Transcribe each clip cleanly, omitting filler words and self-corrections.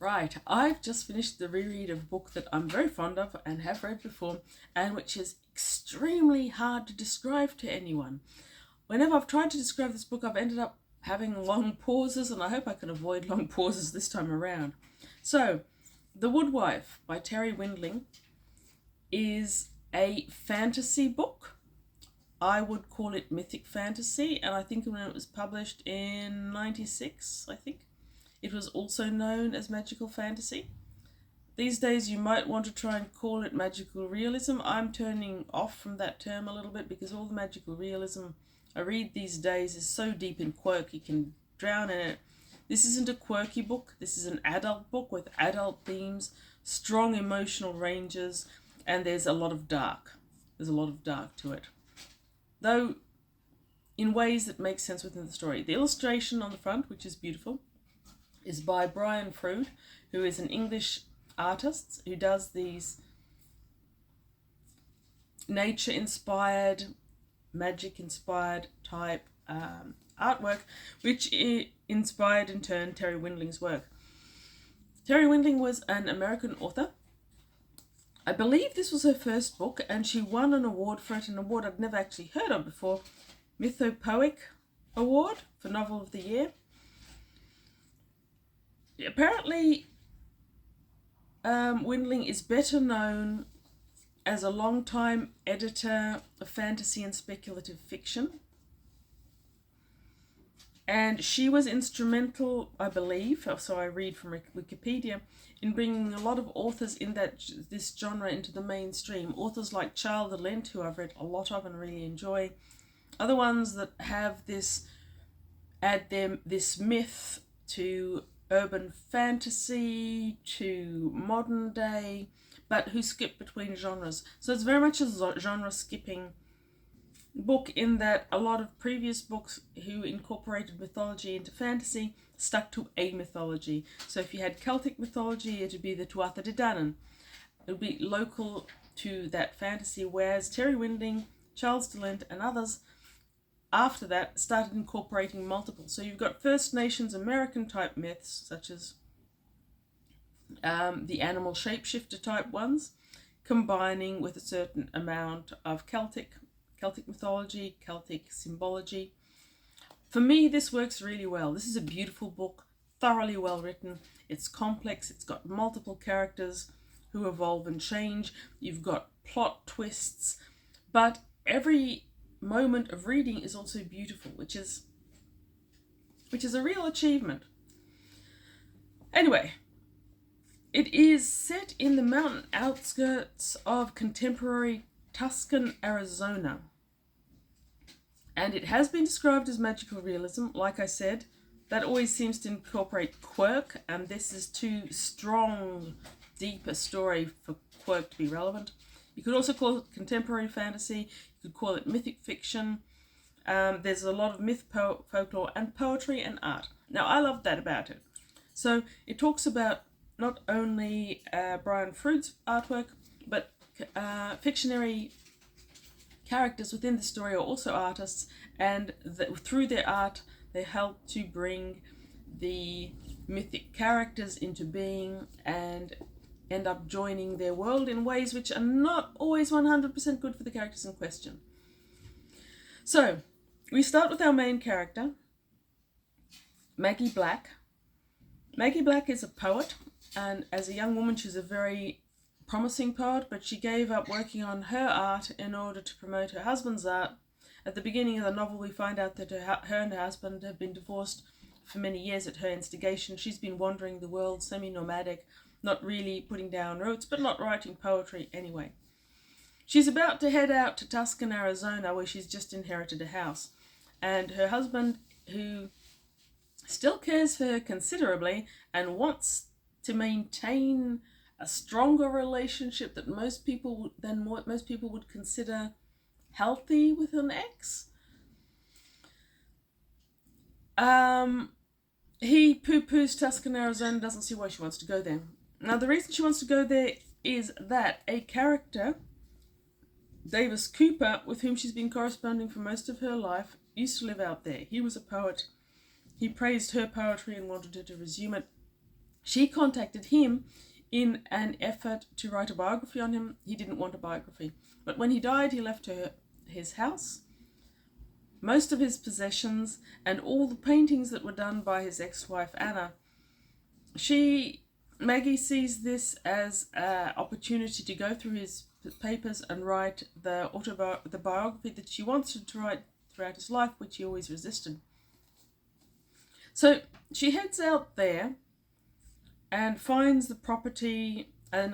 Right, I've just finished the reread of a book that I'm very fond of and have read before, and which is extremely hard to describe to anyone. Whenever I've tried to describe this book, I've ended up having long pauses, and I hope I can avoid long pauses this time around. So, The Woodwife by Terri Windling is a fantasy book. I would call it mythic fantasy, and I think when it was published in 96, I think, it was also known as magical fantasy. These days you might want to try and call it magical realism. I'm turning off from that term a little bit because all the magical realism I read these days is so deep in quirk you can drown in it. This isn't a quirky book. This is an adult book with adult themes, strong emotional ranges, and there's a lot of dark. There's a lot of dark to it, though in ways that make sense within the story. The illustration on the front, which is beautiful, is by Brian Froud, who is an English artist who does these nature-inspired, magic-inspired type artwork, which inspired in turn Terri Windling's work. Terri Windling was an American author. I believe this was her first book, and she won an award for it, an award I'd never actually heard of before, Mythopoeic Award for Novel of the Year. Apparently, Windling is better known as a long-time editor of fantasy and speculative fiction. And she was instrumental, I believe, so I read from Wikipedia, in bringing a lot of authors in this genre into the mainstream. Authors like Charles Lent, who I've read a lot of and really enjoy. Other ones that have this myth to urban fantasy, to modern day, but who skip between genres. So it's very much a genre skipping book, in that a lot of previous books who incorporated mythology into fantasy stuck to a mythology. So if you had Celtic mythology, it would be the Tuatha De Danann. It would be local to that fantasy, whereas Terri Windling, Charles Lent, and others after that started incorporating multiple. So you've got First Nations American type myths, such as the animal shapeshifter type ones, combining with a certain amount of Celtic mythology, Celtic symbology. For me, this works really well. This is a beautiful book, thoroughly well written. It's complex, it's got multiple characters who evolve and change. You've got plot twists, but every moment of reading is also beautiful, which is a real achievement. Anyway, it is set in the mountain outskirts of contemporary Tucson, Arizona. And it has been described as magical realism. Like I said, that always seems to incorporate quirk, and this is too strong, deep a story for quirk to be relevant. You could also call it contemporary fantasy. You could call it mythic fiction. There's a lot of myth, folklore, and poetry and art. Now, I love that about it. So it talks about not only Brian Froud's artwork, but fictionary characters within the story are also artists, and through their art they help to bring the mythic characters into being and end up joining their world in ways which are not always 100% good for the characters in question. So we start with our main character, Maggie Black. Maggie Black is a poet, and as a young woman she's a very promising poet, but she gave up working on her art in order to promote her husband's art. At the beginning of the novel, we find out that her and her husband have been divorced for many years at her instigation. She's been wandering the world, semi-nomadic, not really putting down roots, but not writing poetry anyway. She's about to head out to Tucson, Arizona, where she's just inherited a house. And her husband, who still cares for her considerably and wants to maintain a stronger relationship than most people would consider healthy with an ex. He poo-poos Tucson, Arizona, doesn't see why she wants to go there. Now, the reason she wants to go there is that a character, Davis Cooper, with whom she's been corresponding for most of her life, used to live out there. He was a poet. He praised her poetry and wanted her to resume it. She contacted him in an effort to write a biography on him. He didn't want a biography. But when he died, he left her his house, most of his possessions, and all the paintings that were done by his ex-wife Anna. Maggie sees this as an opportunity to go through his papers and write the biography that she wanted to write throughout his life, which he always resisted. So she heads out there and finds the property, an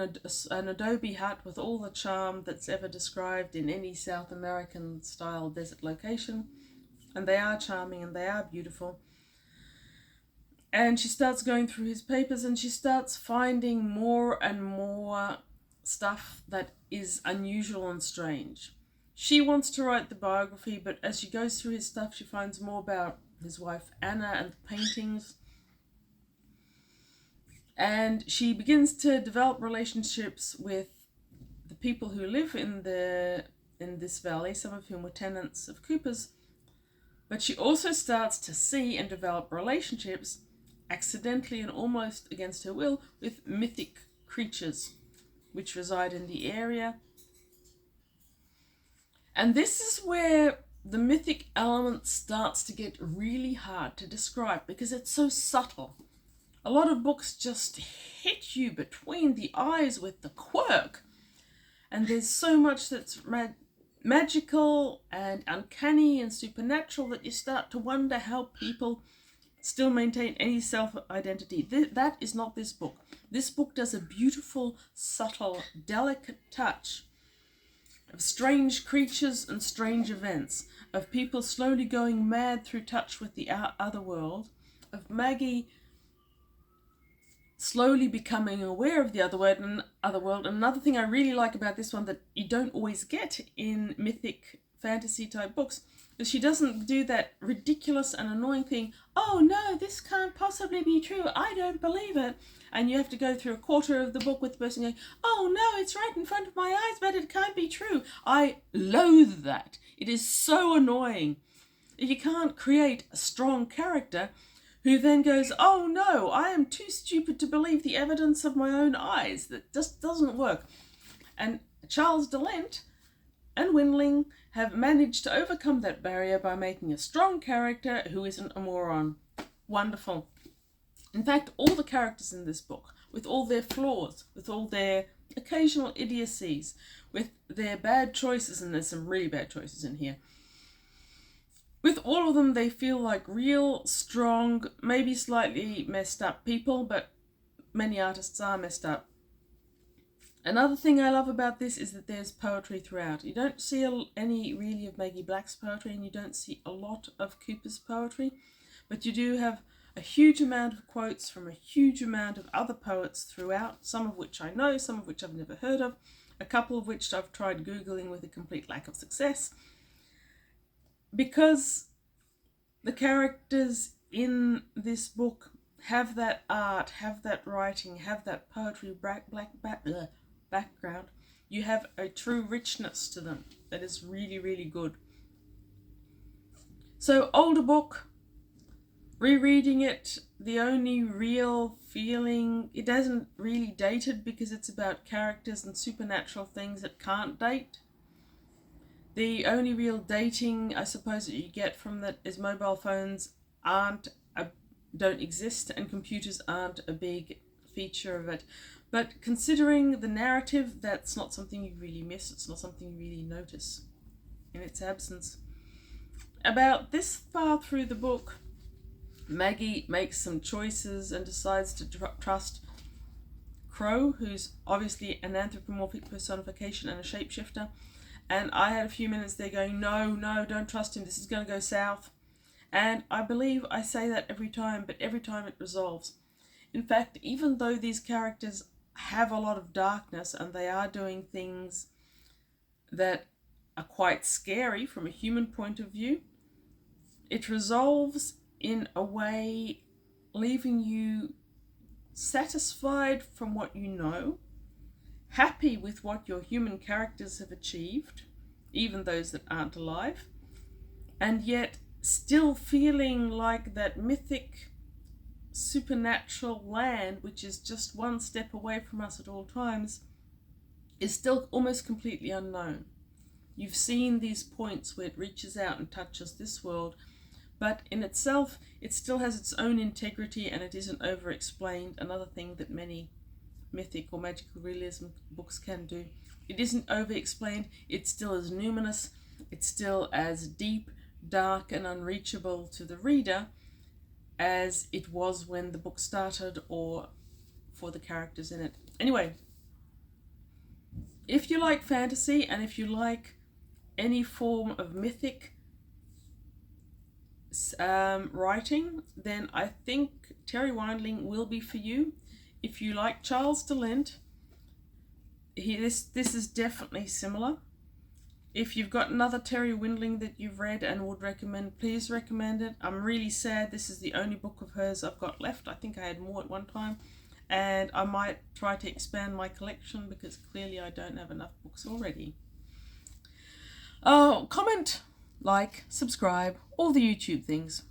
adobe hut with all the charm that's ever described in any South American style desert location. And they are charming and they are beautiful. And she starts going through his papers and she starts finding more and more stuff that is unusual and strange. She wants to write the biography, but as she goes through his stuff, she finds more about his wife Anna and the paintings. And she begins to develop relationships with the people who live in this valley, some of whom were tenants of Cooper's. But she also starts to see and develop relationships, accidentally and almost against her will, with mythic creatures which reside in the area. And this is where the mythic element starts to get really hard to describe because it's so subtle. A lot of books just hit you between the eyes with the quirk. And there's so much that's magical and uncanny and supernatural that you start to wonder how people still maintain any self-identity. That is not this book. This book does a beautiful, subtle, delicate touch of strange creatures and strange events, of people slowly going mad through touch with the other world, of Maggie slowly becoming aware of the other world. And another thing I really like about this one that you don't always get in mythic fantasy type books is she doesn't do that ridiculous and annoying thing, oh no, this can't possibly be true, I don't believe it. And you have to go through a quarter of the book with the person going, oh no, it's right in front of my eyes, but it can't be true. I loathe that. It is so annoying. You can't create a strong character who then goes, oh no, I am too stupid to believe the evidence of my own eyes. That just doesn't work. And Charles Dellent and Windling have managed to overcome that barrier by making a strong character who isn't a moron. Wonderful. In fact, all the characters in this book, with all their flaws, with all their occasional idiocies, with their bad choices, and there's some really bad choices in here, with all of them, they feel like real, strong, maybe slightly messed up people, but many artists are messed up. Another thing I love about this is that there's poetry throughout. You don't see any really of Maggie Black's poetry, and you don't see a lot of Cooper's poetry, but you do have a huge amount of quotes from a huge amount of other poets throughout, some of which I know, some of which I've never heard of, a couple of which I've tried Googling with a complete lack of success. Because the characters in this book have that art, have that writing, have that poetry background, you have a true richness to them that is really, really good. So, older book, rereading it, the only real feeling, it isn't really dated because it's about characters and supernatural things that can't date. The only real dating, I suppose, that you get from that is mobile phones don't exist and computers aren't a big feature of it. But considering the narrative, that's not something you really miss. It's not something you really notice in its absence. About this far through the book, Maggie makes some choices and decides to trust Crow, who's obviously an anthropomorphic personification and a shapeshifter. And I had a few minutes there going, no, don't trust him. This is going to go south. And I believe I say that every time, but every time it resolves. In fact, even though these characters have a lot of darkness and they are doing things that are quite scary from a human point of view, it resolves in a way leaving you satisfied from what you know, happy with what your human characters have achieved, even those that aren't alive, and yet still feeling like that mythic supernatural land, which is just one step away from us at all times, is still almost completely unknown. You've seen these points where it reaches out and touches this world, but in itself, it still has its own integrity and it isn't over-explained, another thing that many mythic or magical realism books can do. It isn't over-explained, it's still as numinous, it's still as deep, dark and unreachable to the reader as it was when the book started or for the characters in it. Anyway, if you like fantasy and if you like any form of mythic writing, then I think Terri Windling will be for you. If you like Charles DeLint, this is definitely similar. If you've got another Terri Windling that you've read and would recommend, please recommend it. I'm really sad this is the only book of hers I've got left. I think I had more at one time, and I might try to expand my collection because clearly I don't have enough books already. Oh, comment, like, subscribe, all the YouTube things.